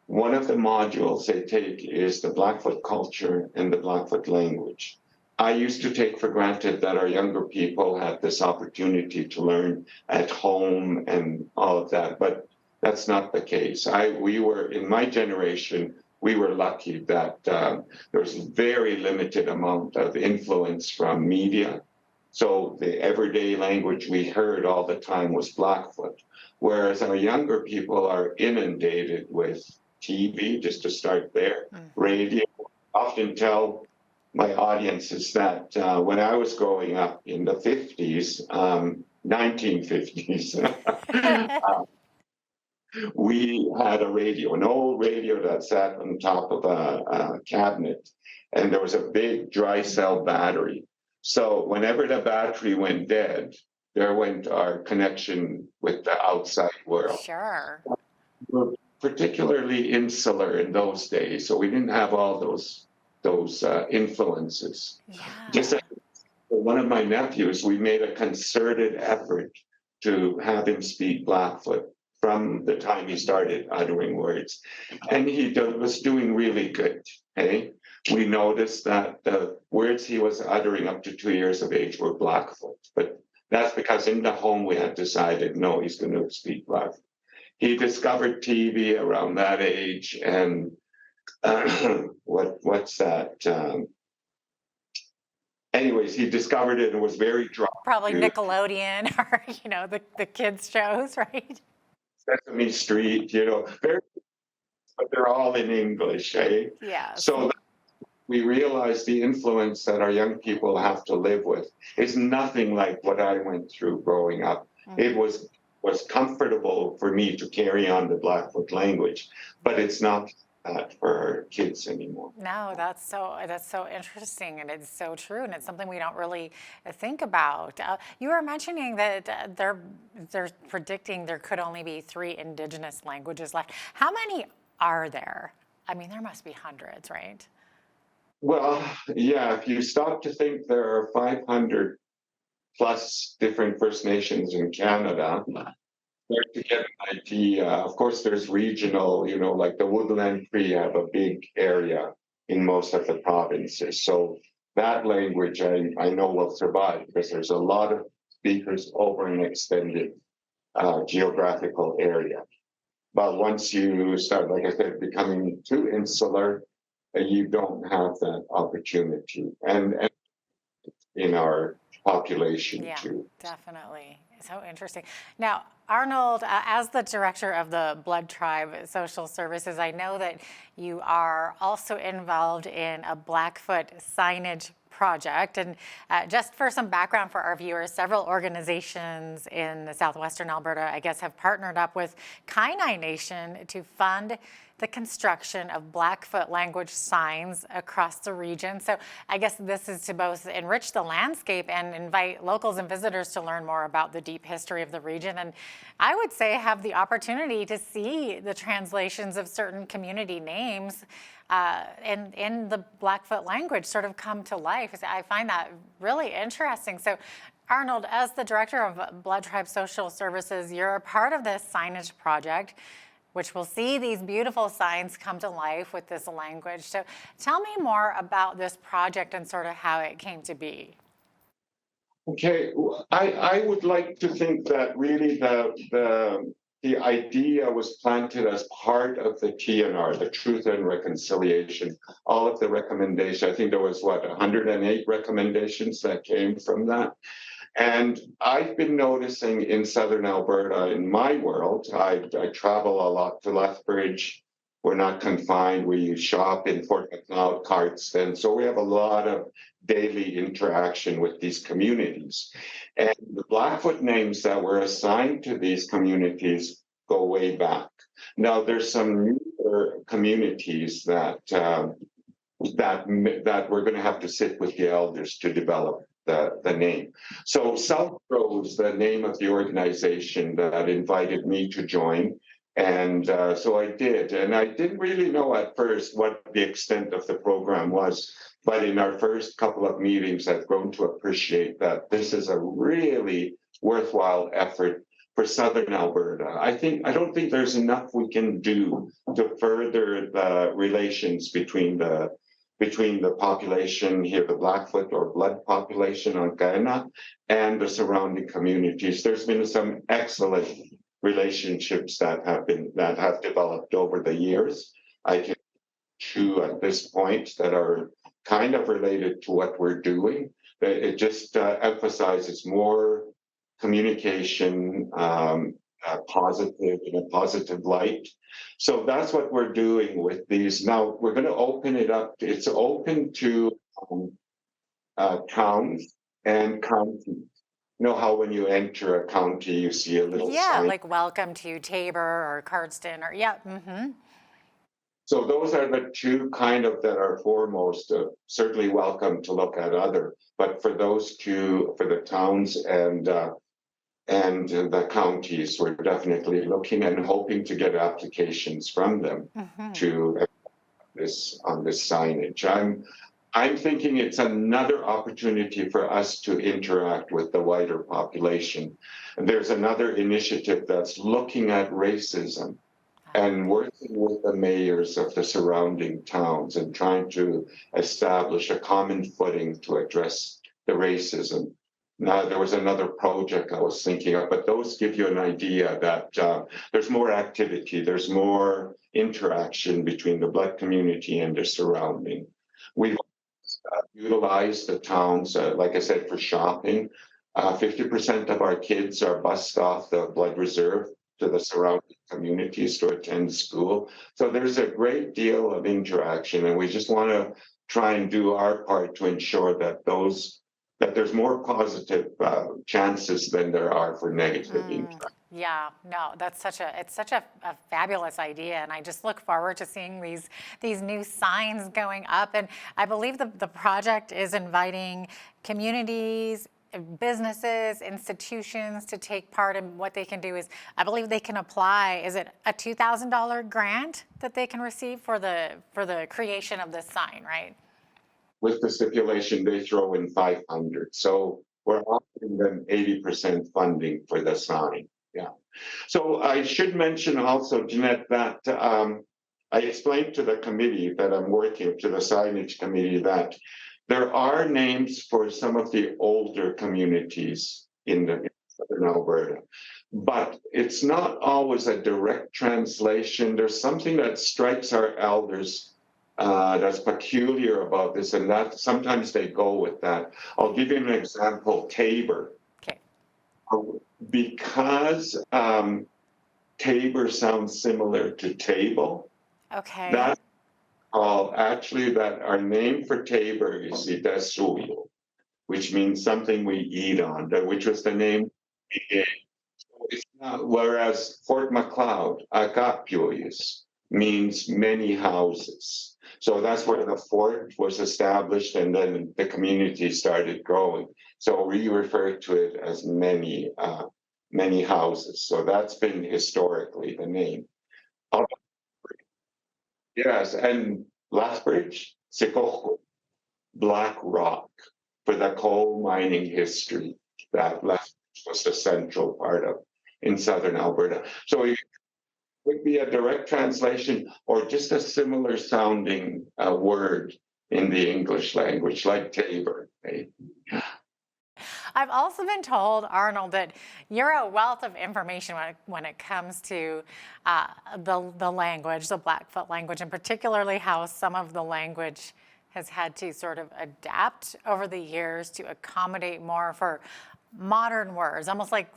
one of the modules they take is the Blackfoot culture and the Blackfoot language. I used to take for granted that our younger people had this opportunity to learn at home and all of that, but that's not the case. In my generation, we were lucky that there was a very limited amount of influence from media. So the everyday language we heard all the time was Blackfoot, whereas our younger people are inundated with TV, just to start there, radio. I often tell my audiences that when I was growing up in the 50s, 1950s, we had a radio, an old radio that sat on top of a cabinet, and there was a big dry cell battery. So whenever the battery went dead, there went our connection with the outside world. Sure. We're particularly insular in those days, so we didn't have all those influences. Yeah. Just like for one of my nephews, we made a concerted effort to have him speak Blackfoot from the time he started uttering words, and he was doing really good. Hey, we noticed that the words he was uttering up to 2 years of age were Blackfoot, but that's because in the home we had decided, no, he's going to speak Blackfoot. He discovered TV around that age, and what's that? Anyways, he discovered it and was very drawn. Probably to Nickelodeon or, you know, the kids shows, right? Sesame Street, but they're all in English, eh? Yeah. So we realize the influence that our young people have to live with is nothing like what I went through growing up. Mm-hmm. It was comfortable for me to carry on the Blackfoot language, but it's not that for our kids anymore. No, that's so interesting, and it's so true, and it's something we don't really think about. You were mentioning that they're predicting there could only be 3 Indigenous languages left. How many are there? I mean, there must be hundreds, right? Well, yeah, if you stop to think, there are 500 plus different First Nations in Canada. To get an idea, of course, there's regional, like the Woodland Cree have a big area in most of the provinces. So that language I know will survive because there's a lot of speakers over an extended geographical area. But once you start, like I said, becoming too insular, you don't have that opportunity. And in our population too. Definitely. So interesting. Now, Arnold, as the director of the Blood Tribe Social Services, I know that you are also involved in a Blackfoot signage project. And just for some background for our viewers, several organizations in southwestern Alberta, I guess, have partnered up with Kainai Nation to fund the construction of Blackfoot language signs across the region. So I guess this is to both enrich the landscape and invite locals and visitors to learn more about the deep history of the region. And I would say have the opportunity to see the translations of certain community names in the Blackfoot language sort of come to life. I find that really interesting. So Arnold, as the director of Blood Tribe Social Services, you're a part of this signage project, which will see these beautiful signs come to life with this language. So tell me more about this project and sort of how it came to be. Okay, I would like to think that really the idea was planted as part of the TNR, the Truth and Reconciliation. All of the recommendations, I think there was 108 recommendations that came from that. And I've been noticing in southern Alberta, in my world, I travel a lot to Lethbridge. We're not confined. We shop in Fort McLeod, Cardston. So we have a lot of daily interaction with these communities. And the Blackfoot names that were assigned to these communities go way back. Now, there's some newer communities that we're going to have to sit with the elders to develop the name. So South Rose, the name of the organization that invited me to join. And so I did. And I didn't really know at first what the extent of the program was. But in our first couple of meetings, I've grown to appreciate that this is a really worthwhile effort for southern Alberta. I don't think there's enough we can do to further the relations between the population here, the Blackfoot or Blood population on Kainai, and the surrounding communities. There's been some excellent relationships that have developed over the years. I can two at this point that are kind of related to what we're doing. It just emphasizes more communication, positive in a positive light. So that's what we're doing with these. Now we're going to open it up. It's open to towns and counties. You know how when you enter a county, you see a little sign? Like welcome to Tabor or Cardston or So those are the two kind of that are foremost. Certainly welcome to look at other, but for those two, for the towns and and the counties. We're definitely looking and hoping to get applications from them to this on this signage. I'm thinking it's another opportunity for us to interact with the wider population. And there's another initiative that's looking at racism and working with the mayors of the surrounding towns and trying to establish a common footing to address the racism. Now, there was another project I was thinking of, but those give you an idea that there's more activity, there's more interaction between the Black community and the surrounding. We've utilized the towns, like I said, for shopping. 50% of our kids are bused off the Blood Reserve to the surrounding communities to attend school. So there's a great deal of interaction, and we just want to try and do our part to ensure that there's more positive chances than there are for negative impact. Yeah, no, it's such a fabulous idea, and I just look forward to seeing these new signs going up. And I believe the project is inviting communities, businesses, institutions to take part. And what they can do is, I believe they can apply. Is it a $2,000 grant that they can receive for the creation of this sign, right? With the stipulation, they throw in 500. So we're offering them 80% funding for the sign. Yeah. So I should mention also, Jeanette, that I explained to the committee that I'm working, to the signage committee, that there are names for some of the older communities in southern Alberta, but it's not always a direct translation. There's something that strikes our elders that's peculiar about this, and that sometimes they go with that. I'll give you an example, Tabor. Okay. Because Tabor sounds similar to table. Okay. That's actually that our name for Tabor is Itasuyo, which means something we eat on, which was the name we gave. It's not, whereas Fort McLeod, Agapioyus, means many houses. So that's where the fort was established, and then the community started growing. So we refer to it as many houses. So that's been historically the name. Yes, and Lethbridge, Sikoho, Black Rock, for the coal mining history that Lethbridge was the central part of in southern Alberta. So it would be a direct translation or just a similar sounding word in the English language, like Tabor. Okay? I've also been told, Arnold, that you're a wealth of information when it comes to the language, the Blackfoot language, and particularly how some of the language has had to sort of adapt over the years to accommodate more for modern words, almost like,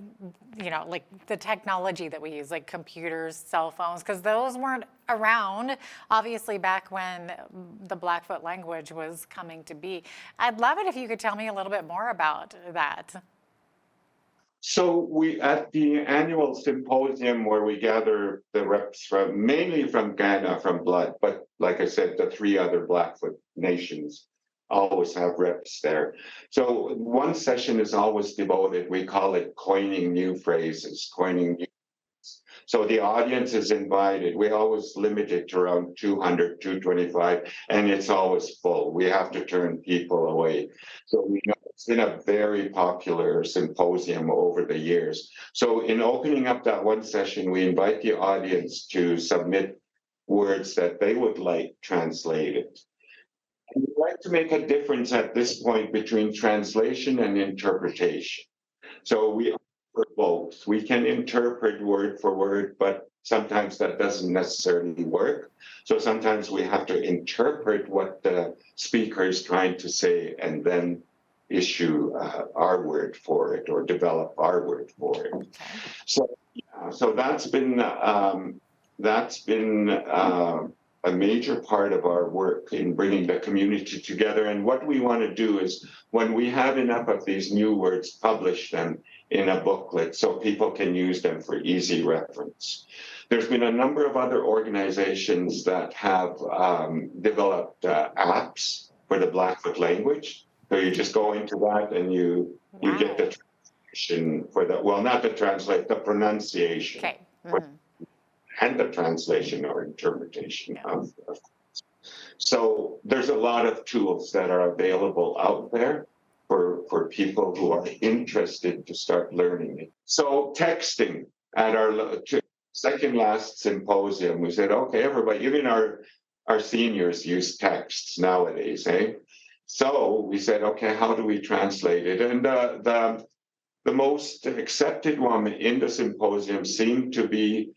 like the technology that we use, like computers, cell phones, because those weren't around, obviously, back when the Blackfoot language was coming to be. I'd love it if you could tell me a little bit more about that. So we, at the annual symposium where we gather the reps mainly from Ghana, from Blood, but like I said, the 3 other Blackfoot nations always have reps there. So one session is always devoted, we call it coining new phrases, coining new. So the audience is invited. We always limit it to around 200, 225, and it's always full. We have to turn people away. So we know it's been a very popular symposium over the years. So in opening up that one session, we invite the audience to submit words that they would like translated. And we'd like to make a difference at this point between translation and interpretation. So we offer both. We can interpret word for word, but sometimes that doesn't necessarily work. So sometimes we have to interpret what the speaker is trying to say and then issue our word for it or develop our word for it. So, yeah, so that's been a major part of our work in bringing the community together. And what we want to do is, when we have enough of these new words, publish them in a booklet so people can use them for easy reference. There's been a number of other organizations that have developed apps for the Blackfoot language. So you just go into that and you get the for the, well, not the translate, the pronunciation. Okay. And the translation or interpretation of. So there's a lot of tools that are available out there for people who are interested to start learning it. So texting at our second last symposium, we said, okay, everybody, even our seniors use texts nowadays, eh? So we said, okay, how do we translate it? And the most accepted one in the symposium seemed to be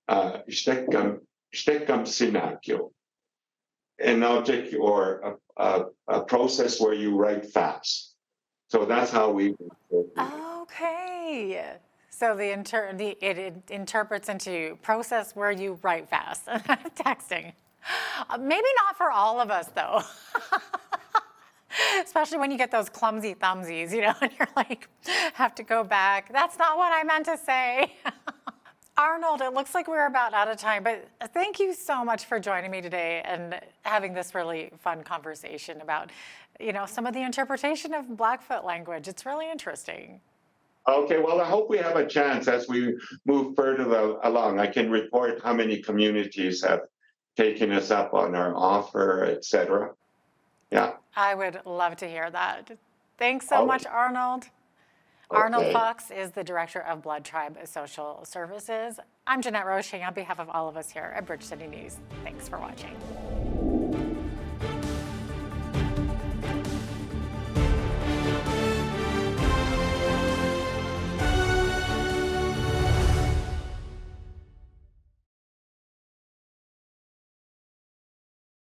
Steckam Sinakyo, an object or a process where you write fast. So that's how we. Okay. So it interprets into process where you write fast. Texting. Maybe not for all of us, though. Especially when you get those clumsy thumbsies, you know, and you're like, have to go back. That's not what I meant to say. Arnold, it looks like we're about out of time, but thank you so much for joining me today and having this really fun conversation about, you know, some of the interpretation of Blackfoot language. It's really interesting. Okay, well, I hope we have a chance as we move further along. I can report how many communities have taken us up on our offer, etc. Yeah. I would love to hear that. Thanks so much, Arnold. Okay. Arnold Fox is the Director of Blood Tribe Social Services. I'm Jeanette Roche on behalf of all of us here at Bridge City News. Thanks for watching.